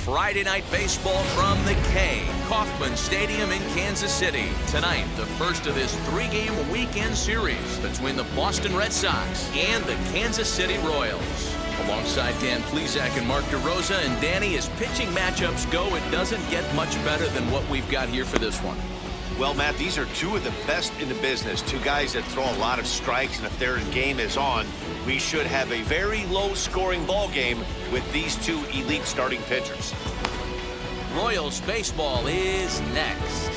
Friday Night Baseball from the K, Kauffman Stadium in Kansas City. Tonight, the first of this three-game weekend series between the Boston Red Sox and the Kansas City Royals. Alongside Dan Plesac and Mark DeRosa, and Danny, as pitching matchups go, it doesn't get much better than what we've got here for this one. Well, Matt, these are two of the best in the business. Two guys that throw a lot of strikes, and if their game is on, we should have a very low-scoring ball game with these two elite starting pitchers. Royals baseball is next.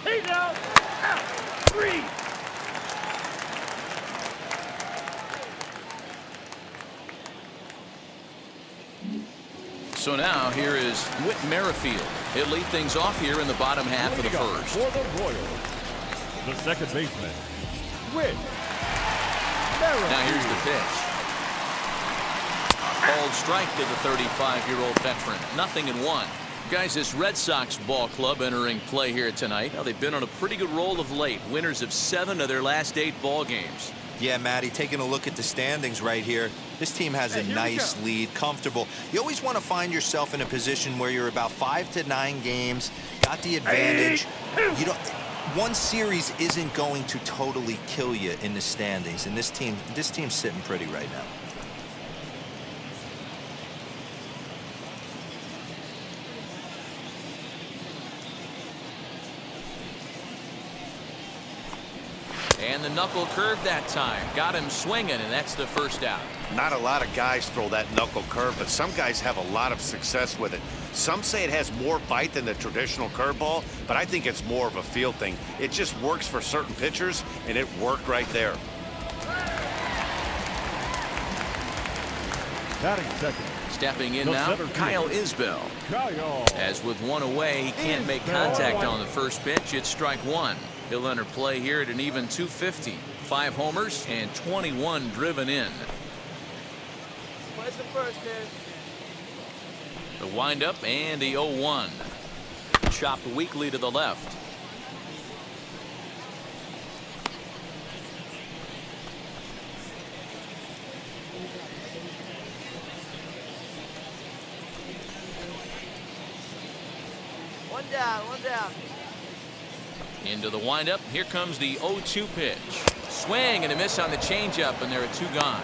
Hey now, out, 3. So now here is Whit Merrifield. He'll lead things off here in the bottom half of the first. For the Royals, the second baseman, Whit Merrifield. Now here's the pitch. Called strike to the 35-year-old veteran. 0-1. Guys, this Red Sox ball club entering play here tonight. Now they've been on a pretty good roll of late. Winners of 7 of their last 8 ball games. Yeah, Matty, taking a look at the standings right here. This team has a nice lead, comfortable. You always want to find yourself in a position where you're about 5 to 9 games, got the advantage. You don't. One series isn't going to totally kill you in the standings, and this team's sitting pretty right now. And the knuckle curve that time. Got him swinging, and that's the first out. Not a lot of guys throw that knuckle curve, but some guys have a lot of success with it. Some say it has more bite than the traditional curveball, but I think it's more of a feel thing. It just works for certain pitchers, and it worked right there. Batting second. Stepping in now, Kyle Isbell. As with one away, he can't make contact on the first pitch. It's strike 1. He'll enter play here at an even 250. 5 homers and 21 driven in. Where's the first pitch? The windup and the 0-1. Chopped weakly to the left. One down. Into the windup. Here comes the 0-2 pitch. Swing and a miss on the changeup, and there are 2 gone.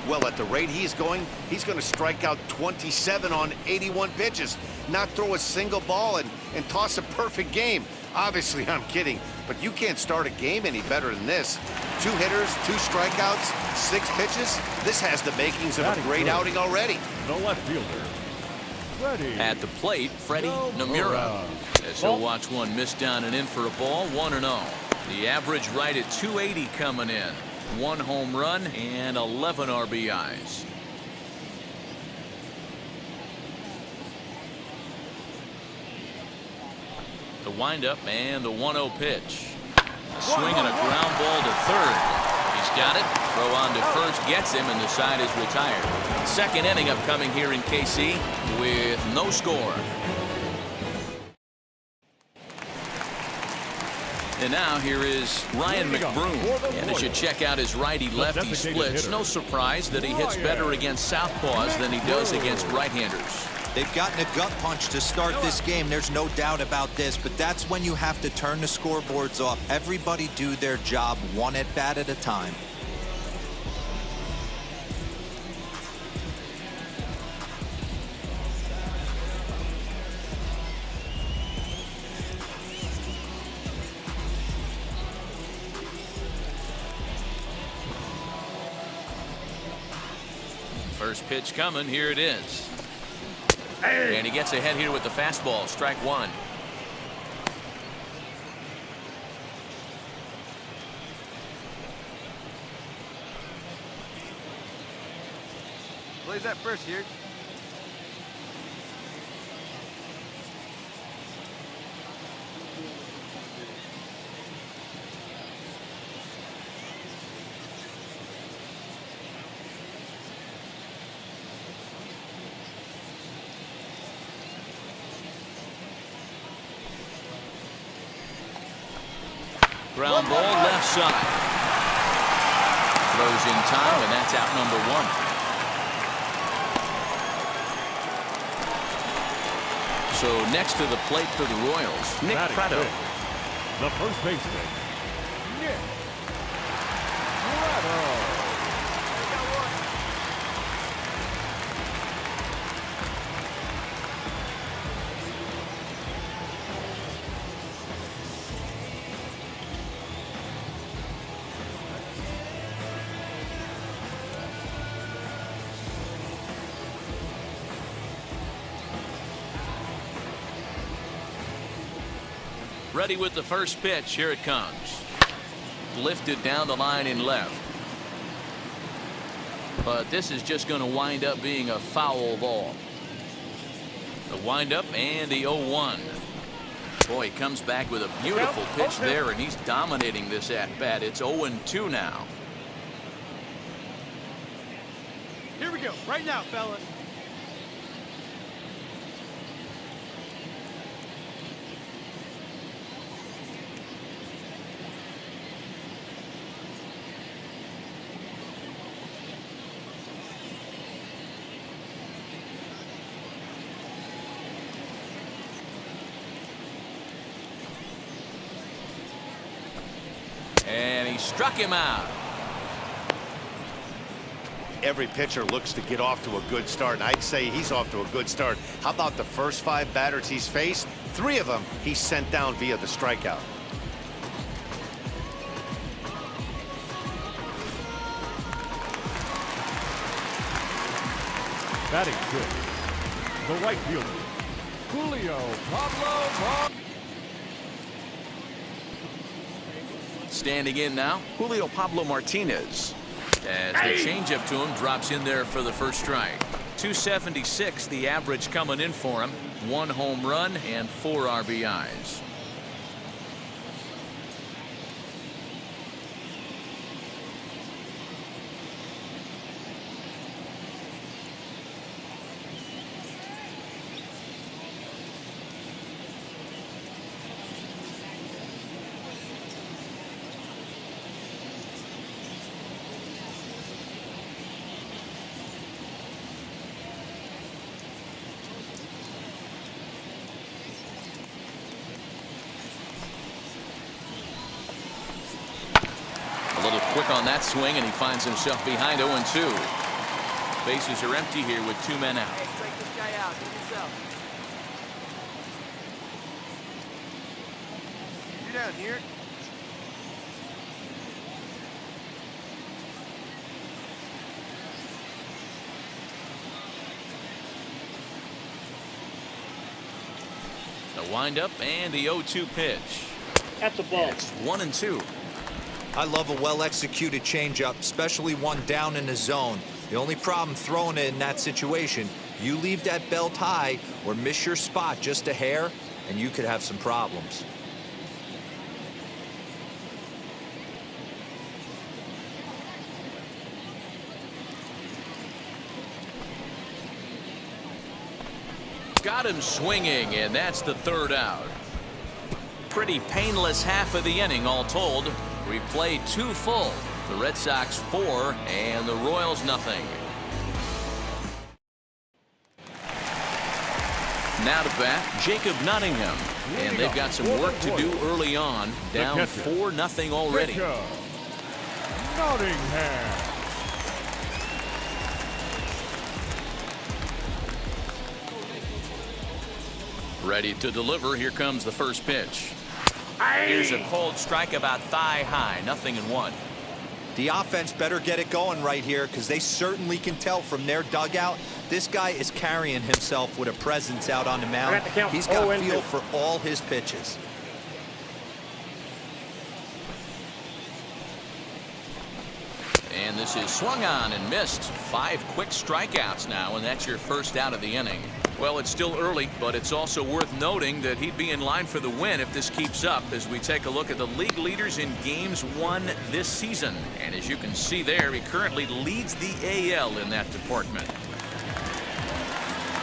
Well, at the rate he's going to strike out 27 on 81 pitches, not throw a single ball and toss a perfect game. Obviously, I'm kidding, but you can't start a game any better than this. 2 hitters, 2 strikeouts, 6 pitches. This has the makings of a great outing already. The left fielder, Freddie. At the plate, Freddie Nomura. As he'll watch one miss down and in for a ball. 1-0. The average right at 280 coming in. 1 home run and 11 RBIs. The windup and the 1-0 pitch. A swing and a ground ball to third. He's got it. Throw on to first gets him, and the side is retired. Second inning upcoming here in KC with no score. And now here is Ryan McBroom. And as you check out his righty-lefty splits, no surprise that he hits better against southpaws than he does against right-handers. They've gotten a gut punch to start this game. There's no doubt about this, but that's when you have to turn the scoreboards off. Everybody do their job 1 at-bat at a time. First pitch coming. Here it is. And he gets ahead here with the fastball. Strike 1. Plays that first here. Ground ball left side. Throws in time, and that's out number 1. So next to the plate for the Royals, Nick Batting Prado. fifth, the first baseman, Nick Prado. Ready with the first pitch. Here it comes. Lifted down the line in left. But this is just going to wind up being a foul ball. The windup and the 0-1. Boy, he comes back with a beautiful pitch there, and he's dominating this at-bat. It's 0-2 now. Here we go. Right now, fellas. And he struck him out. Every pitcher looks to get off to a good start, and I'd say he's off to a good start. How about the first 5 batters he's faced? 3 of them he sent down via the strikeout. Batting fifth, the right fielder, Julio Pablo. Standing in now, Julio Pablo Martinez. As the changeup to him drops in there for the first strike. 276 the average coming in for him. 1 home run and 4 RBIs. Quick on that swing, and he finds himself behind 0-2. Bases are empty here with 2 men out. Hey, strike this guy out. Do it yourself. You're down here. The windup and the 0-2 pitch. At the ball. It's 1-2. I love a well-executed changeup, especially one down in the zone. The only problem throwing it in that situation, you leave that belt high or miss your spot just a hair, and you could have some problems. Got him swinging, and that's the 3rd out. Pretty painless half of the inning all told. We played 2 full. The Red Sox 4 and the Royals nothing. Now to bat, Jacob Nottingham. And they've got some work to do early on. Down 4-0 already. Nottingham. Ready to deliver. Here comes the first pitch. Here's a cold strike about thigh high. 0-1. The offense better get it going right here, because they certainly can tell from their dugout this guy is carrying himself with a presence out on the mound. He's got feel for all his pitches. And this is swung on and missed. 5 quick strikeouts now, and that's your first out of the inning. Well, it's still early, but it's also worth noting that he'd be in line for the win if this keeps up, as we take a look at the league leaders in games won this season. And as you can see there, he currently leads the AL in that department.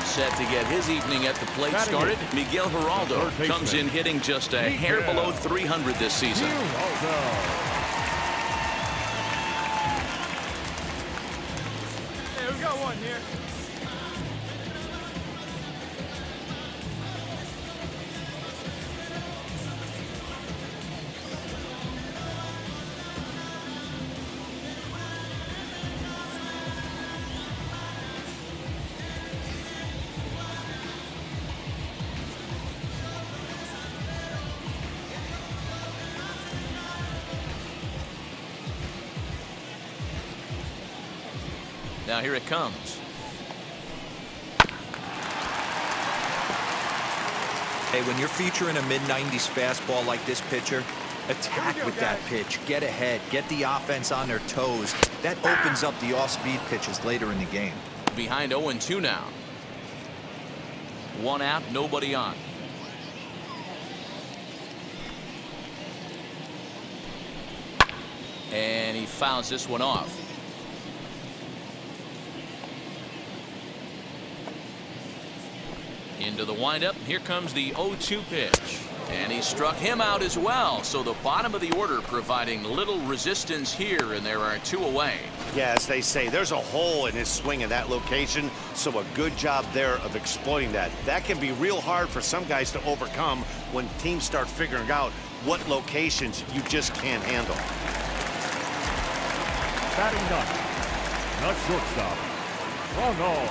Set to get his evening at the plate started, Miguel Geraldo comes in hitting just a hair below 300 this season. Hey, we got one here. Now here it comes. Hey, when you're featuring a mid-90s fastball like this pitcher, attack with that pitch. Get ahead. Get the offense on their toes. That opens up the off-speed pitches later in the game. Behind 0-2 now. 1 out, nobody on. And he fouls this one off. Into the windup. Here comes the 0-2 pitch. And he struck him out as well. So the bottom of the order providing little resistance here, and there are 2 away. Yeah, as they say, there's a hole in his swing in that location, so a good job there of exploiting that. That can be real hard for some guys to overcome when teams start figuring out what locations you just can't handle. Batting ninth, the shortstop, Ronald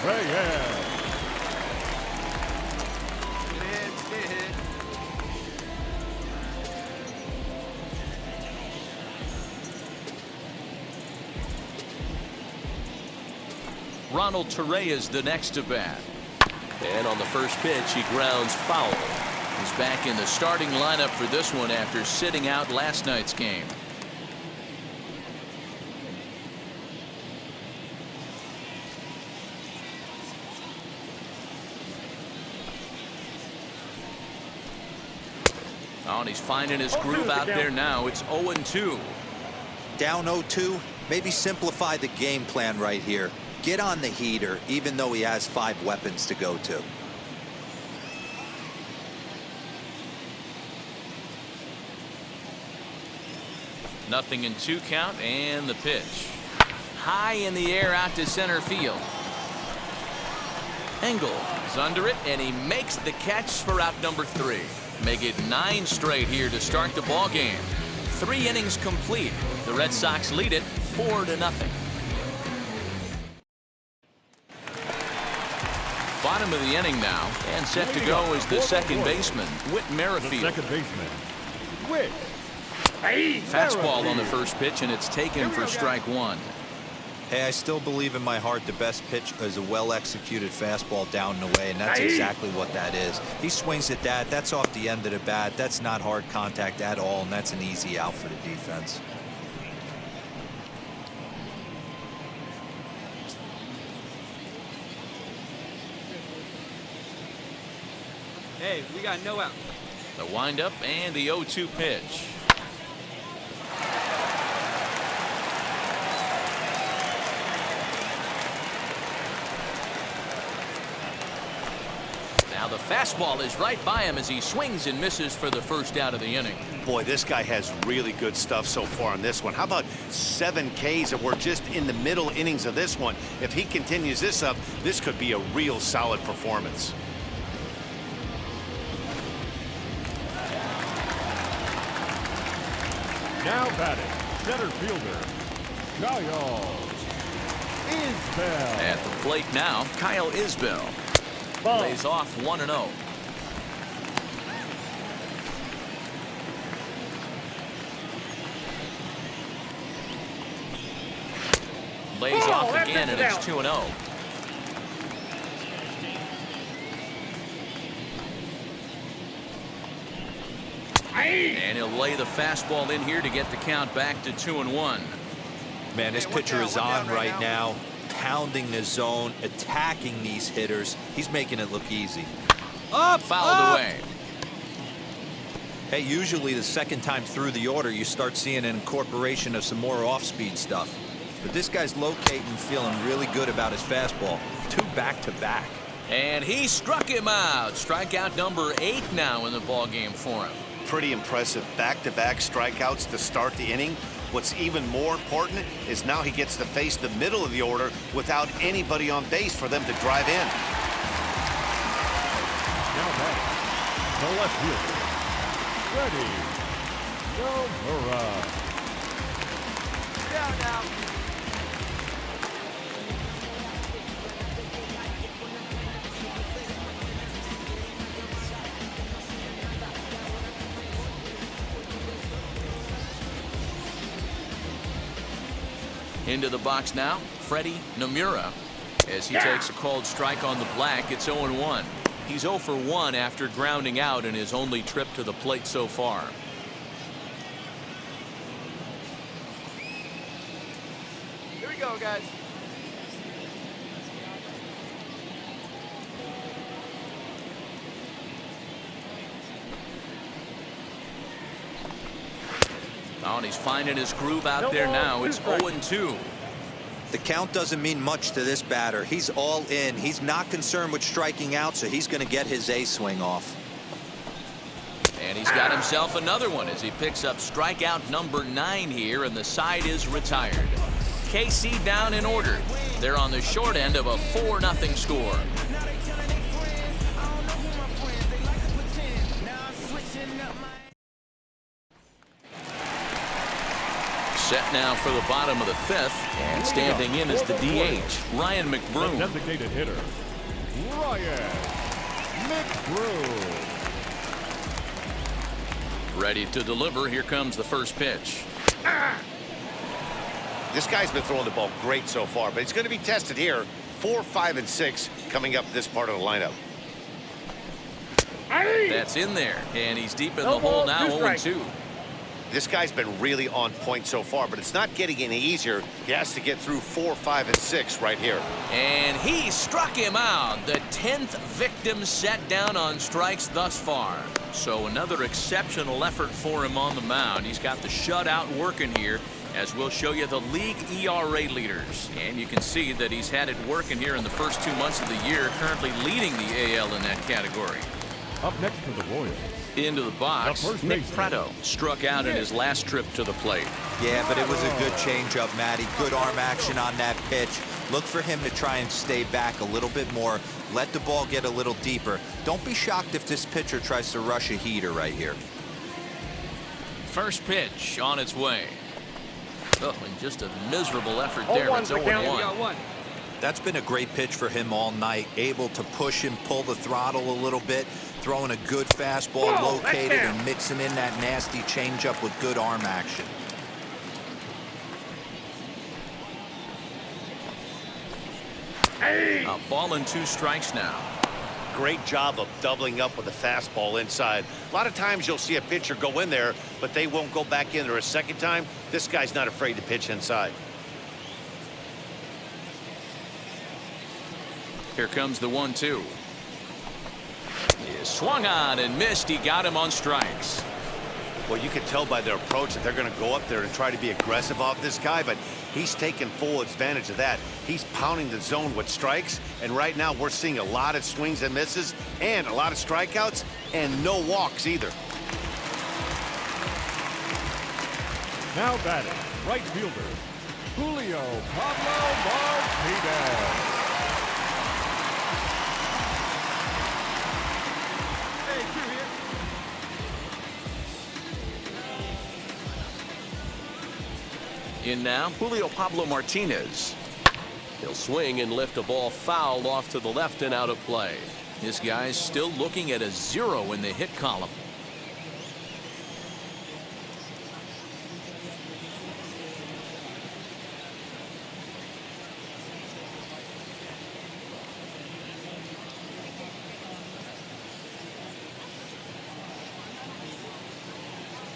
Correa. Ronald Torrey is the next to bat. And on the first pitch, he grounds foul. He's back in the starting lineup for this one after sitting out last night's game. Oh, and he's finding his groove out there now. It's 0-2. Down 0-2, maybe simplify the game plan right here. Get on the heater, even though he has 5 weapons to go to. Nothing in 2 count, and the pitch. High in the air out to center field. Engel is under it, and he makes the catch for out number 3. Make it 9 straight here to start the ball game. 3 innings complete. The Red Sox lead it 4-0. Bottom of the inning now, and set to go is the second baseman, Whit Merrifield. The second baseman, Whit. Fastball on the first pitch, and it's taken for strike 1. Hey, I still believe in my heart the best pitch is a well-executed fastball down and away, and that's exactly what that is. He swings at that. That's off the end of the bat. That's not hard contact at all, and that's an easy out for the defense. Hey, we got no out. The windup and the 0-2 pitch. Now the fastball is right by him as he swings and misses for the first out of the inning. Boy, this guy has really good stuff so far on this one. How about 7 Ks, and we're just in the middle innings of this one. If he continues this up, this could be a real solid performance. Now batting, center fielder, Kyle Isbell. At the plate now, Kyle Isbell. Lays off 1-0. Lays off again, and it's 2-0. And he'll lay the fastball in here to get the count back to 2-1. Man, this pitcher is on right now, pounding the zone, attacking these hitters. He's making it look easy. Fouled away. Hey, usually the second time through the order, you start seeing an incorporation of some more off-speed stuff. But this guy's locating, feeling really good about his fastball. 2 back-to-back. And he struck him out. Strikeout number 8 now in the ballgame for him. Pretty impressive back-to-back strikeouts to start the inning. What's even more important is now he gets to face the middle of the order without anybody on base for them to drive in. Now batting, the left fielder, Freddie Nomura. Down now. Into the box now, Freddie Nomura. As he takes a called strike on the black, it's 0-1. He's 0 for 1 after grounding out in his only trip to the plate so far. Here we go, guys. Oh, and he's finding his groove out there now. It's 0-2. The count doesn't mean much to this batter. He's all in. He's not concerned with striking out, so he's going to get his A swing off. And he's got himself another one as he picks up strikeout number 9 here, and the side is retired. KC down in order. They're on the short end of a 4-0 score. Set now for the bottom of the 5th, and standing in is the DH, Ryan The McBroom. designated hitter, Ryan McBroom. Ready to deliver. Here comes the first pitch. This guy's been throwing the ball great so far, but he's going to be tested here. 4, 5, and 6 coming up this part of the lineup. That's in there, and he's deep in the hole now, 0-2. This guy's been really on point so far, but it's not getting any easier. He has to get through 4, 5, and 6 right here. And he struck him out. The 10th victim set down on strikes thus far. So another exceptional effort for him on the mound. He's got the shutout working here, as we'll show you the league ERA leaders. And you can see that he's had it working here in the first 2 months of the year, currently leading the AL in that category. Up next for the Royals. Into the box, The first Nick baseman. Prato struck out in his last trip to the plate. Yeah, but it was a good changeup, Matty. Good arm action on that pitch. Look for him to try and stay back a little bit more. Let the ball get a little deeper. Don't be shocked if this pitcher tries to rush a heater right here. First pitch on its way. Oh, and just a miserable effort there. It's 0-1. We got one. That's been a great pitch for him all night. Able to push and pull the throttle a little bit. Throwing a good fastball located and mixing in that nasty changeup with good arm action. A ball and 2 strikes now. Great job of doubling up with a fastball inside. A lot of times you'll see a pitcher go in there, but they won't go back in there a second time. This guy's not afraid to pitch inside. Here comes the 1-2. He is swung on and missed. He got him on strikes. Well, you can tell by their approach that they're going to go up there and try to be aggressive off this guy, but he's taking full advantage of that. He's pounding the zone with strikes, and right now we're seeing a lot of swings and misses and a lot of strikeouts and no walks either. Now batting, right fielder, Julio Pablo Martinez. Hey, Q here. In now, Julio Pablo Martinez. He'll swing and lift a ball foul off to the left and out of play. This guy's still looking at a 0 in the hit column.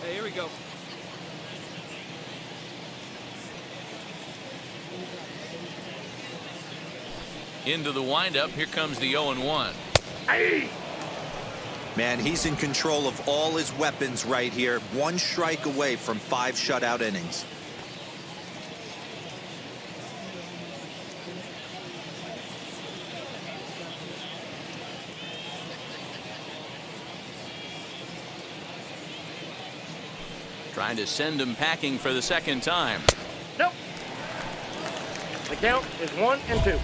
Hey, here we go. Into the windup. Here comes the 0-1. Man, he's in control of all his weapons right here. 1 strike away from 5 shutout innings. Trying to send him packing for the second time. Nope. The count is 1-2.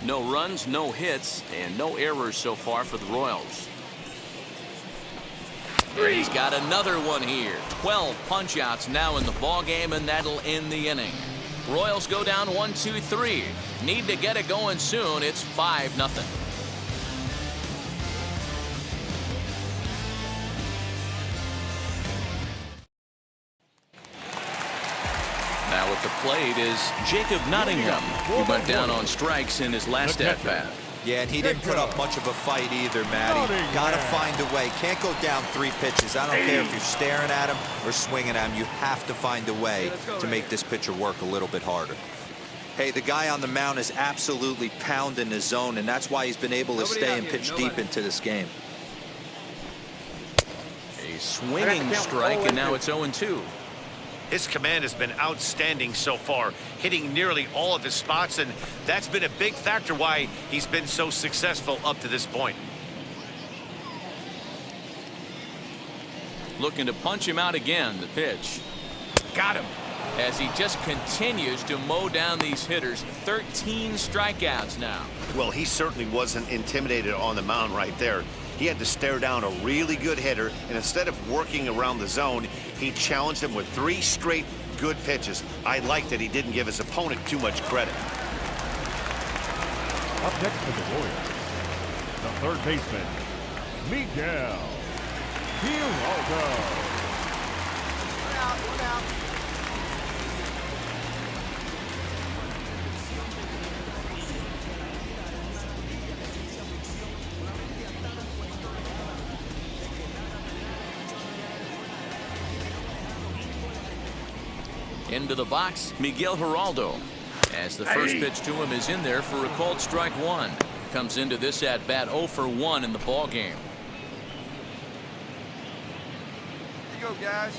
No runs, no hits, and no errors so far for the Royals. And he's got another one here. 12 punch-outs now in the ballgame, and that'll end the inning. Royals go down 1-2-3. Need to get it going soon. It's 5-0. at the plate is Jacob Nottingham, who went down on strikes in his last at-bat. Yeah, and he didn't put up much of a fight either, Matty. Got to find a way. Can't go down 3 pitches. I don't care if you're staring at him or swinging at him. You have to find a way to make this pitcher work a little bit harder. Hey, the guy on the mound is absolutely pounding his zone, and that's why he's been able to stay and pitch deep into this game. A swinging strike, and now it's 0-2. His command has been outstanding so far, hitting nearly all of his spots, and that's been a big factor why he's been so successful up to this point. Looking to punch him out again. The pitch. Got him. As he just continues to mow down these hitters. 13 strikeouts now. Well, he certainly wasn't intimidated on the mound right there. He had to stare down a really good hitter, and instead of working around the zone, he challenged him with 3 straight good pitches. I like that he didn't give his opponent too much credit. Up next for the Royals, the third baseman, Miguel Giraldo. One out. Into the box, Miguel Giraldo. As the first pitch to him is in there for a called strike 1. Comes into this at bat 0 for 1 in the ball game. Here you go, guys.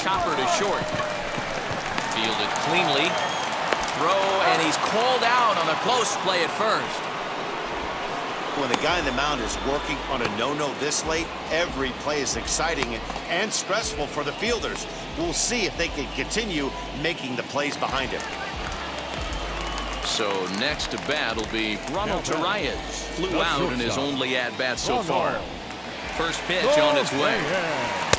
Chopper to short. Fielded cleanly. Throw, and he's called out on a close play at first. When the guy on the mound is working on a no-no this late, every play is exciting and stressful for the fielders. We'll see if they can continue making the plays behind him. So next to bat will be Ronald Torreyes. Flew out in his only at-bat so far. First pitch on its way.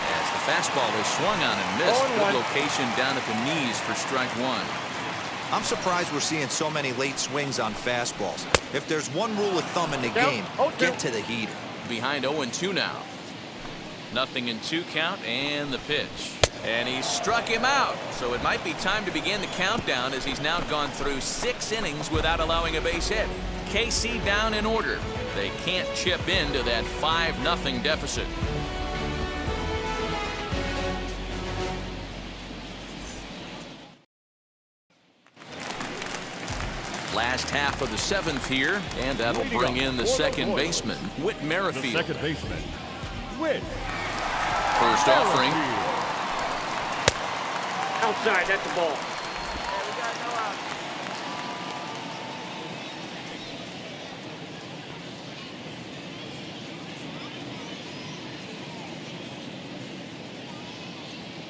As the fastball is swung on and missed. Good location down at the knees for strike 1. I'm surprised we're seeing so many late swings on fastballs. If there's one rule of thumb in the game, get to the heater. Behind 0-2 now. 0-2 count and the pitch. And he struck him out. So it might be time to begin the countdown as he's now gone through 6 innings without allowing a base hit. KC down in order. They can't chip into that 5-0 deficit. Last half of the 7th here, and that'll bring in the second baseman, Whit Merrifield. The second baseman, Whit. First offering. Outside, that's the ball. Hey, we got no out.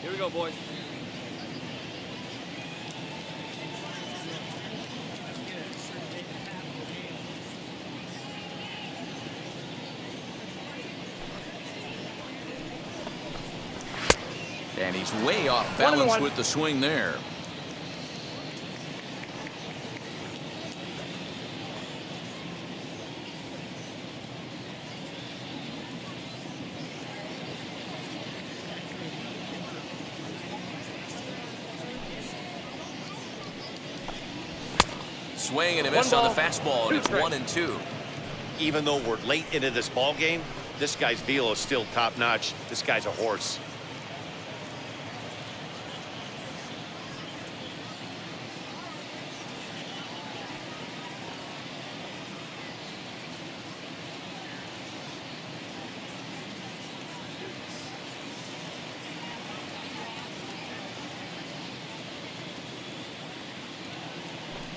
Here we go, boys. And he's way off balance with the swing there. Swing and a miss on the fastball, and it's 1-2. Even though we're late into this ball game, this guy's velo is still top notch. This guy's a horse.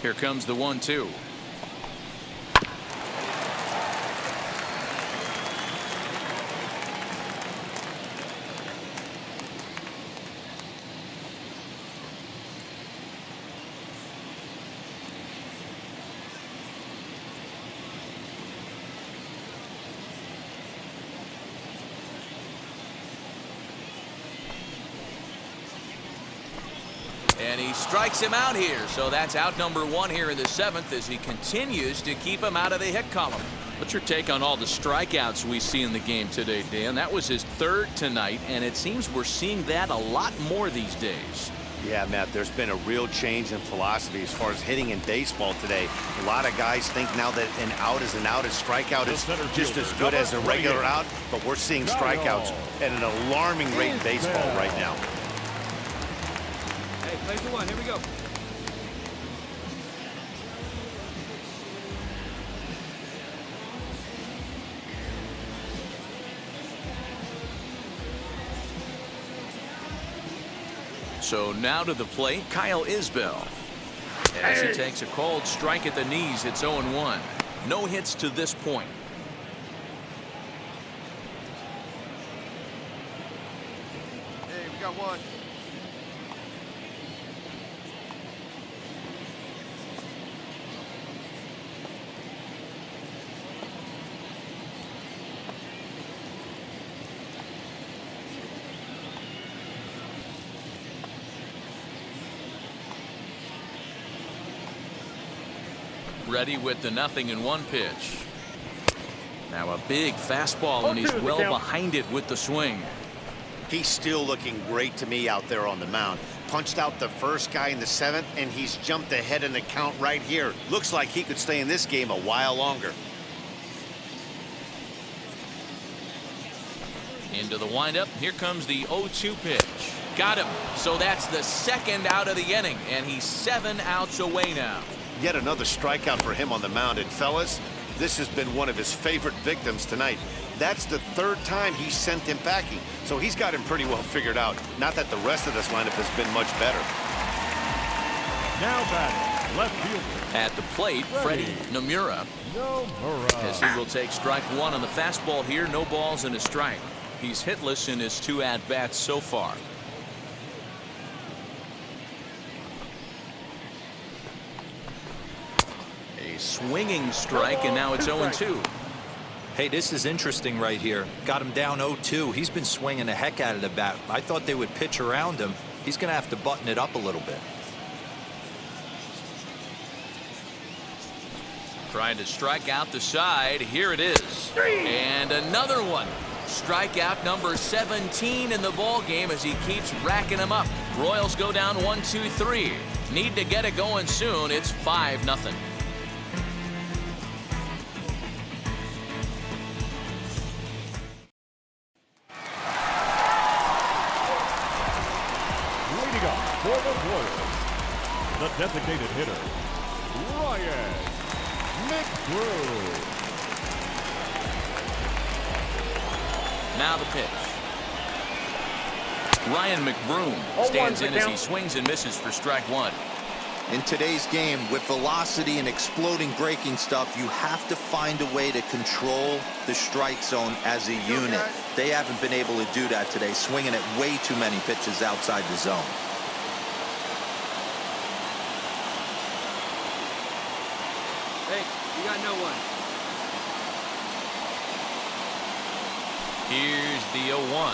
Here comes the 1-2. he strikes him out here. So that's out number 1 here in the 7th as he continues to keep him out of the hit column. What's your take on all the strikeouts we see in the game today, Dan? That was his 3rd tonight, and it seems we're seeing that a lot more these days. Yeah, Matt, there's been a real change in philosophy as far as hitting in baseball today. A lot of guys think now that an out is an out, a strikeout is just as good as a regular out, but we're seeing strikeouts at an alarming rate in baseball right now. Hey, play for 1. Here we go. So now to the plate, Kyle Isbell. As he takes a cold strike at the knees, it's 0-1. No hits to this point. Hey, we got 1. Ready with the 0-1 pitch. Now a big fastball, and he's well behind it with the swing. He's still looking great to me out there on the mound. Punched out the first guy in the 7th, and he's jumped ahead in the count right here. Looks like he could stay in this game a while longer. Into the windup. Here comes the 0-2 pitch. Got him. So that's the 2nd out of the inning, and he's 7 outs away now. Yet another strikeout for him on the mound. And fellas, this has been one of his favorite victims tonight. That's the 3rd time he sent him packing. So he's got him pretty well figured out. Not that the rest of this lineup has been much better. Now batting, left fielder. At the plate, Freddie Nomura. As he will take strike 1 on the fastball here. No balls and a strike. He's hitless in his 2 at-bats so far. Swinging strike, and now it's 0-2. Hey, this is interesting right here. Got him down 0-2. He's been swinging the heck out of the bat. I thought they would pitch around him. He's going to have to button it up a little bit. Trying to strike out the side. Here it is. And another one. Strikeout number 17 in the ball game as he keeps racking them up. Royals go down 1-2-3. Need to get it going soon. It's 5-0. For the Royals, the designated hitter, Ryan McBroom. Now the pitch. Ryan McBroom stands in as he swings and misses for strike 1. In today's game, with velocity and exploding breaking stuff, you have to find a way to control the strike zone as a unit. They haven't been able to do that today, swinging at way too many pitches outside the zone. Hey, you got no 1. Here's the 0-1.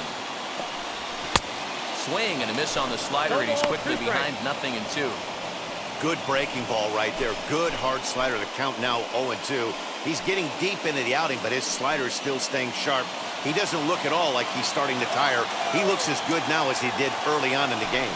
Swing and a miss on the slider, and he's quickly behind 0-2. Good breaking ball right there. Good hard slider. The count now 0-2. He's getting deep into the outing, but his slider is still staying sharp. He doesn't look at all like he's starting to tire. He looks as good now as he did early on in the game.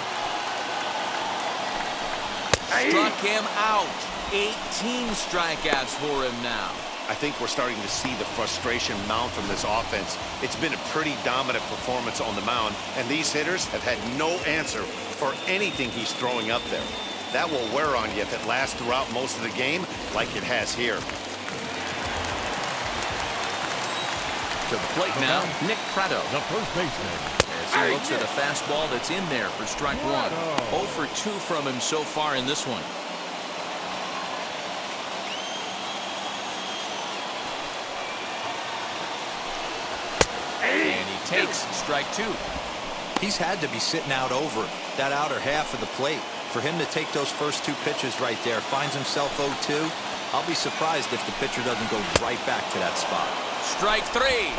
Struck him out. 18 strikeouts for him now. I think we're starting to see the frustration mount from this offense. It's been a pretty dominant performance on the mound, and these hitters have had no answer for anything he's throwing up there. That will wear on you if it lasts throughout most of the game like it has here. To the plate now, Nick Prado. The first baseman. As he looks at a fastball that's in there for strike 1. 0 for 2 from him so far in this one. And he takes strike 2. He's had to be sitting out over that outer half of the plate. For him to take those first 2 pitches right there, finds himself 0-2. I'll be surprised if the pitcher doesn't go right back to that spot. Strike 3.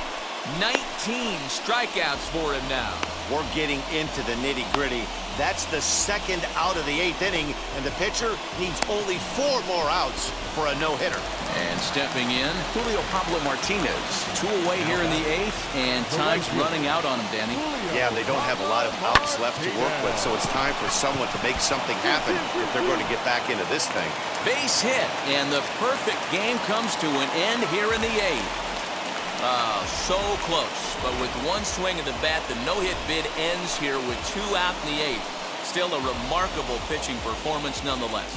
19 strikeouts for him now. We're getting into the nitty-gritty. That's the second out of the 8th inning, and the pitcher needs only 4 more outs for a no-hitter. And stepping in, Julio Pablo Martinez. 2 away here in the 8th, and time's running out on him, Danny. Yeah, they don't have a lot of outs left to work with, so it's time for someone to make something happen if they're going to get back into this thing. Base hit, and the perfect game comes to an end here in the 8th. So close, but with 1 swing of the bat, the no-hit bid ends here with 2 out in the 8th. Still a remarkable pitching performance nonetheless.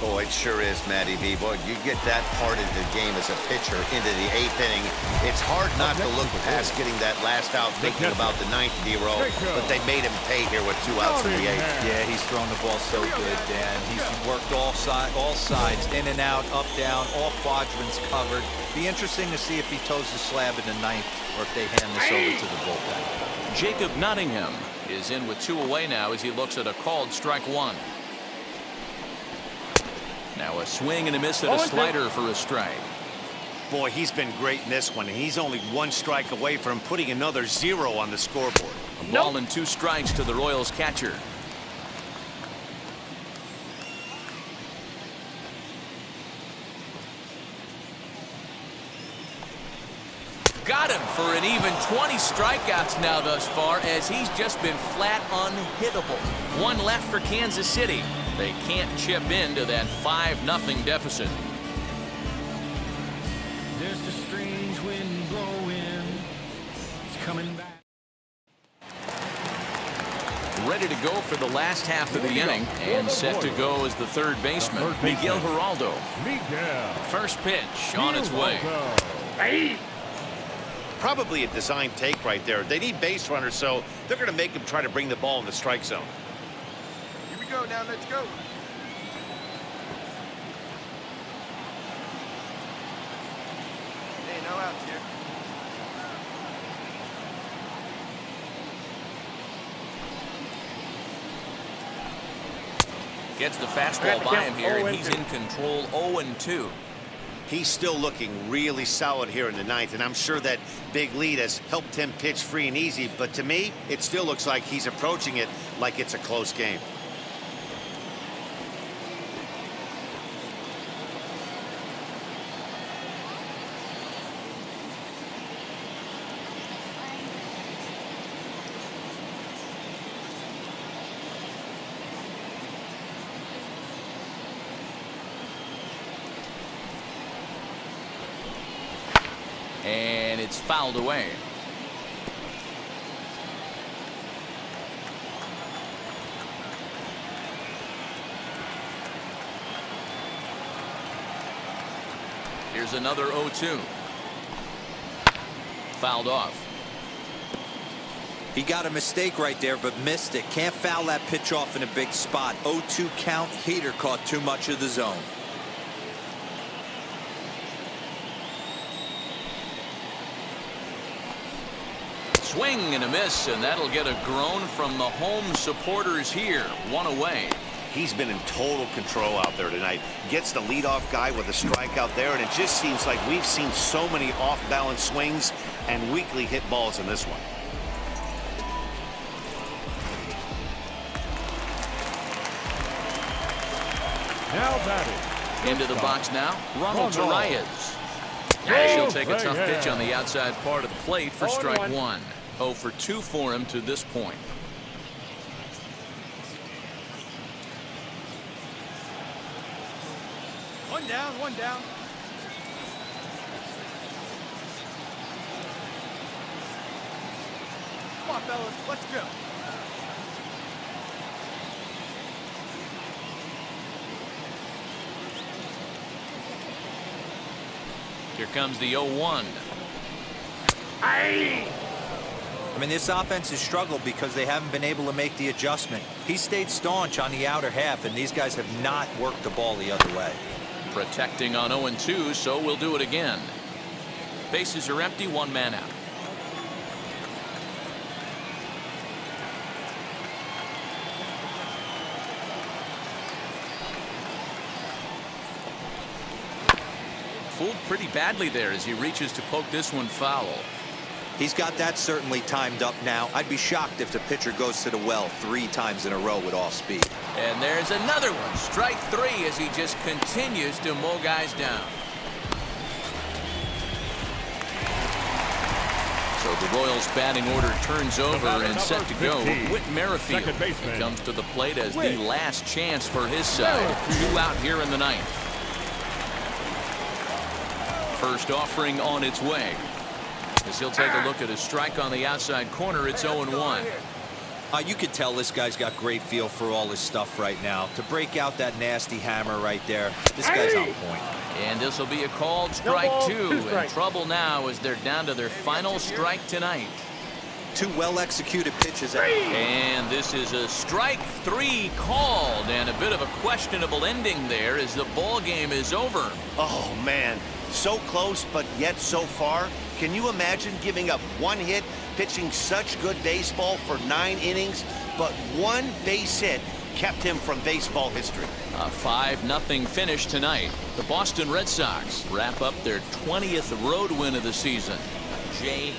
Oh, it sure is, Matty V. Boy, you get that part of the game as a pitcher into the 8th inning. It's hard not to look past getting that last out, thinking about the 9th D-roll, but they made him pay here with 2 outs in the 8th. Yeah, he's thrown the ball so good, Dan. He's worked all sides, in and out, up, down, all quadrants covered. Be interesting to see if he toes the slab in the 9th or if they hand this over to the bullpen. Jacob Nottingham is in with 2 away now as he looks at a called strike 1. Now a swing and a miss at a slider for a strike. Boy, he's been great in this one, and he's only 1 strike away from putting another 0 on the scoreboard. A ball and 2 strikes to the Royals catcher. Got him for an even 20 strikeouts now thus far, as he's just been flat unhittable. 1 left for Kansas City. They can't chip into that 5-0 deficit. There's a strange wind blowing. It's coming back. Ready to go for the last half of the inning, and set to go as the third baseman, Miguel Geraldo. First pitch on its way. Probably a design take right there. They need base runners, so they're going to make him try to bring the ball in the strike zone. Here we go, now let's go. Hey, no outs here. Gets the fastball by him here, and he's in control 0-2. He's still looking really solid here in the 9th, and I'm sure that big lead has helped him pitch free and easy, but to me, it still looks like he's approaching it like it's a close game. And it's fouled away. Here's another 0-2. Fouled off. He got a mistake right there, but missed it. Can't foul that pitch off in a big spot. 0-2 count. Heater caught too much of the zone. Swing and a miss, and that'll get a groan from the home supporters here. 1 away. He's been in total control out there tonight. Gets the leadoff guy with a strikeout there, and it just seems like we've seen so many off-balance swings and weakly hit balls in this one. Now batting. Into the box now, Ronald Torreyes. He'll take a tough pitch on the outside part of the plate for strike 1. 0 for 2 for him to this point. One down, one down. Come on, fellas, let's go. Here comes the 0-1. I mean, this offense has struggled because they haven't been able to make the adjustment. He stayed staunch on the outer half, and these guys have not worked the ball the other way. Protecting on 0-2, so we'll do it again. Bases are empty, 1 man out. Fooled pretty badly there as he reaches to poke this one foul. He's got that certainly timed up now. I'd be shocked if the pitcher goes to the well 3 times in a row with off speed. And there's another one. Strike 3 as he just continues to mow guys down. So the Royals batting order turns over and set to go. Whit Merrifield comes to the plate as the last chance for his side. 2 out here in the 9th. First offering on its way. As he'll take a look at a strike on the outside corner, it's 0-1. You could tell this guy's got great feel for all his stuff right now. To break out that nasty hammer right there, this guy's on point. And this will be a called strike No ball, 2. 2 In strikes. trouble now as they're down to their final strike tonight. 2 well-executed pitches. And this is a strike 3 called, and a bit of a questionable ending there as the ball game is over. Oh, man. So close, but yet so far. Can you imagine giving up 1 hit, pitching such good baseball for 9 innings, but 1 base hit kept him from baseball history? A 5-0 finish tonight. The Boston Red Sox wrap up their 20th road win of the season. Jay